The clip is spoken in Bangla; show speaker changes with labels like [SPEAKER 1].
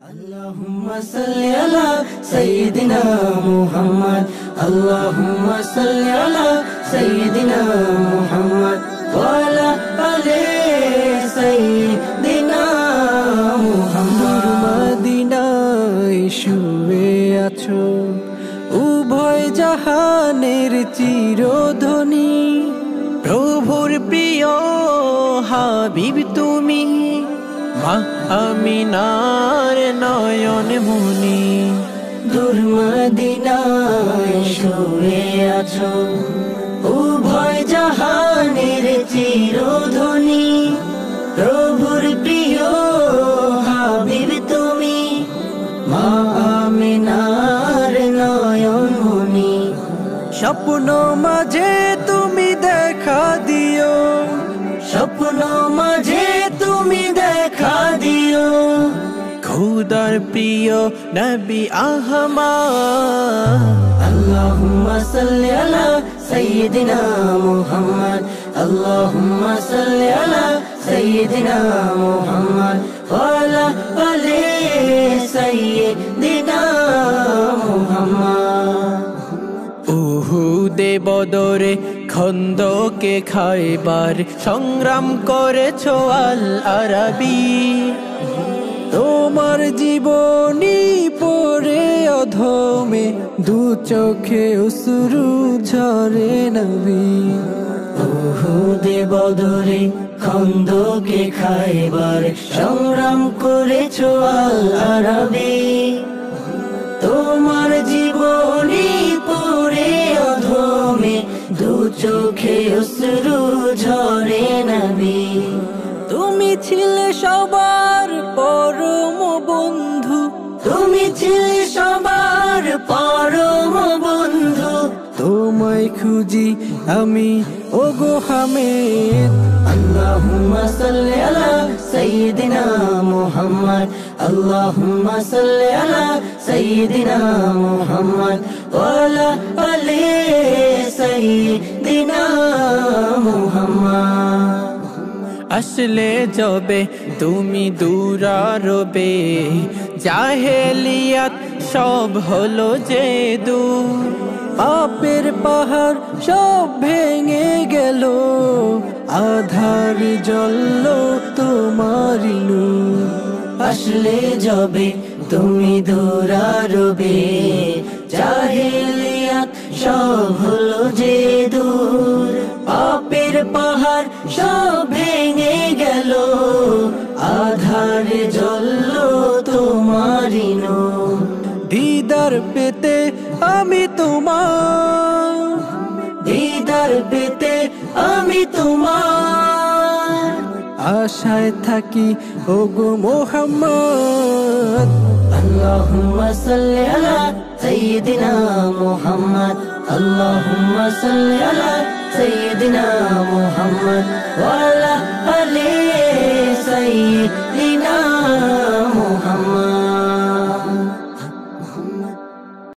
[SPEAKER 1] Allahumma salli ala Sayyidina Muhammad. Allahumma salli ala Sayyidina Muhammad wa ala ali Sayyidina Muhammad. মদিনায় শুয়ে আছো উভয় জাহানের চিরধনী, প্রভুর প্রিয় হাবিব তুমি, মা আমিনার নয়ন মনি। দূর মদিনায় শুয়ে আছো উভয় জাহানের চিরধনী, প্রভুর প্রিয় হাবিব তুমি, মা আমিনার নয়ন মনি। স্বপ্ন মাঝে তুমি দেখা দিও, স্বপ্ন মাঝে তুমি দেখা দিও, খুদার প্রিয় নবী আহমদ। আল্লাহুম্মা সাল্লি আলা সাইয়্যিদিনা মুহাম্মদ। আল্লাহুম্মা সাল্লি আলা সাইয়্যিদিনা মুহাম্মদ ওয়া আলা আলি সাইয়্যিদিনা মুহাম্মদ। উহুদে বদরে খন্দকে খায়বার সংগ্রাম করেছো আল আরাবী, তোমার জীবনী পড়ে অধমে দু চোখে অশ্রু ঝরে নবী। উহুদে বদরে খন্দকে খায়বার সংগ্রাম করেছো আল আরাবী, তোমার জীবনী পড়ে অধমে দু চোখে অশ্রু ঝরে নবী। তুমি ছিলে সবার পরম বন্ধু, তুমি ছিলে সবার পরম বন্ধু, তোমায় খুঁজি আমি ওগো হামেদ। আল্লাহুম্মা সাল্লি আলা সাইয়্যিদিনা মুহাম্মদ। আল্লাহুম্মা সাল্লি আলা সাইয়্যিদিনা মুহাম্মদ ওয়া আলা আলি সাইয়্যিদিনা মুহাম্মদ। আসলে যবে তুমি দূরারবে, জাহেলিয়াত সব হলো যে দূর, পাপের পাহাড় সব ভেঙে গেল, আধার জ্বলল তোমারি নূর। আসলে যবে তুমি দূরারবে, জাহেলিয়াত সব হলো যে দূর, পাপের পাহাড় সব ভেঙে গেল, আধার জ্বলল তোমারি নূর। দিদার পেতে আমি তোমার, দিদার পেতে আমি তোমার আশায় থাকি ওগো মুহাম্মদ। আল্লাহুম্মা সাল্লি আলা সাইয়্যিদিনা মুহাম্মদ। আল্লাহুম্মা সাল্লি আলা সাইয়্যিদিনা মুহাম্মদ ওয়া আলা আলি সাইয়্যিদিনা মুহাম্মদ।